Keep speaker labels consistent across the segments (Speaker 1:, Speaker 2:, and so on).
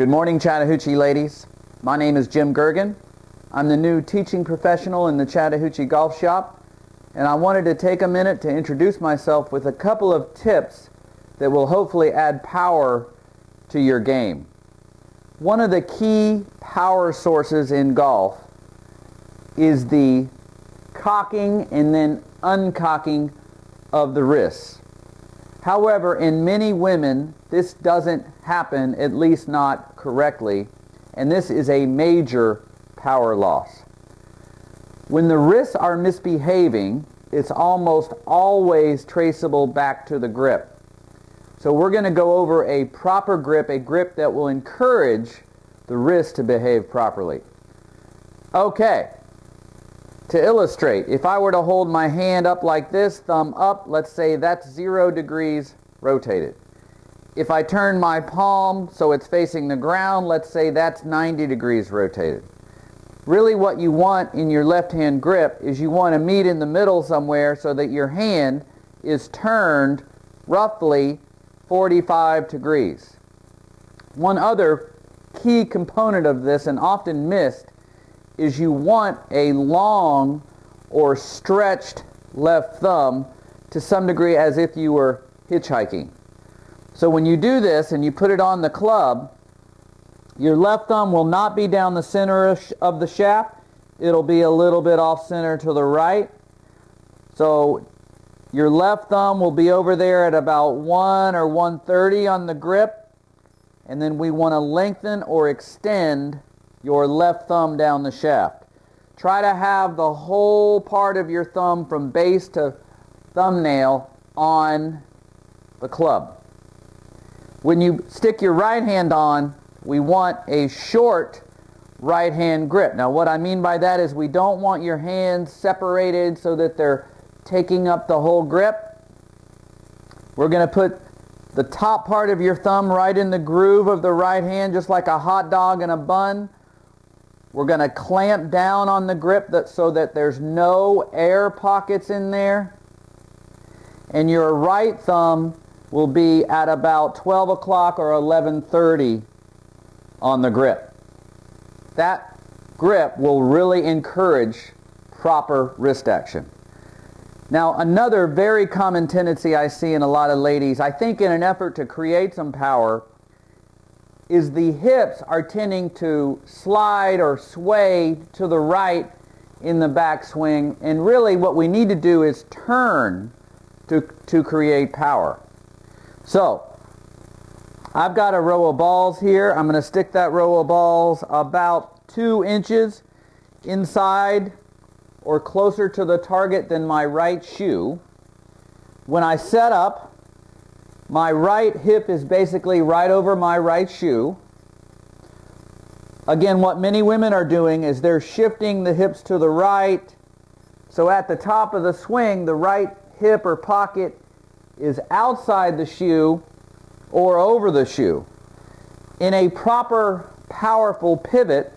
Speaker 1: Good morning, Chattahoochee ladies. My name is Jim Gergen. I'm the new teaching professional in the Chattahoochee Golf Shop, and I wanted to take a minute to introduce myself with a couple of tips that will hopefully add power to your game. One of the key power sources in golf is the cocking and then uncocking of the wrists. However, in many women, this doesn't happen, at least not correctly, and this is a major power loss. When the wrists are misbehaving, it's almost always traceable back to the grip. So we're going to go over a proper grip, a grip that will encourage the wrist to behave properly. Okay. To illustrate, if I were to hold my hand up like this, thumb up, let's say that's 0 degrees rotated. If I turn my palm so it's facing the ground, let's say that's 90 degrees rotated. Really what you want in your left hand grip is you want to meet in the middle somewhere so that your hand is turned roughly 45 degrees. One other key component of this, and often missed, is you want a long or stretched left thumb to some degree, as if you were hitchhiking. So when you do this and you put it on the club, your left thumb will not be down the center of the shaft. It'll be a little bit off center to the right. So your left thumb will be over there at about 1 or 130 on the grip, and then we want to lengthen or extend your left thumb down the shaft. Try to have the whole part of your thumb from base to thumbnail on the club. When you stick your right hand on, we want a short right hand grip. Now what I mean by that is we don't want your hands separated so that they're taking up the whole grip. We're going to put the top part of your thumb right in the groove of the right hand, just like a hot dog in a bun. We're going to clamp down on the grip so that there's no air pockets in there. And your right thumb will be at about 12 o'clock or 11:30 on the grip. That grip will really encourage proper wrist action. Now, another very common tendency I see in a lot of ladies, I think in an effort to create some power, is the hips are tending to slide or sway to the right in the backswing, and really what we need to do is turn to create power. So, I've got a row of balls here. I'm going to stick that row of balls about 2 inches inside or closer to the target than my right shoe. When I set up, my right hip is basically right over my right shoe. Again, what many women are doing is they're shifting the hips to the right. So at the top of the swing, the right hip or pocket is outside the shoe or over the shoe. In a proper, powerful pivot,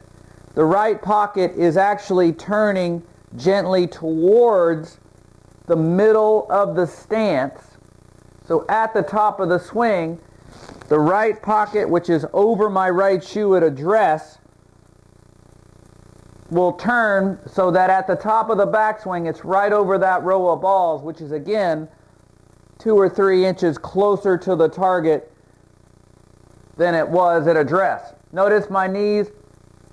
Speaker 1: the right pocket is actually turning gently towards the middle of the stance. So at the top of the swing, the right pocket, which is over my right shoe at address, will turn so that at the top of the backswing, it's right over that row of balls, which is again 2 or 3 inches closer to the target than it was at address. Notice my knees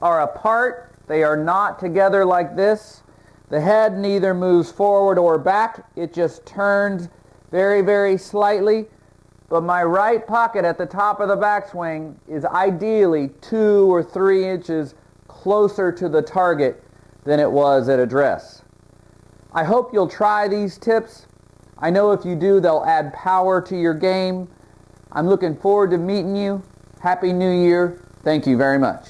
Speaker 1: are apart. They are not together like this. The head neither moves forward or back. It just turns very, very slightly. But my right pocket at the top of the backswing is ideally 2 or 3 inches closer to the target than it was at address. I hope you'll try these tips. I know if you do, they'll add power to your game. I'm looking forward to meeting you. Happy New Year. Thank you very much.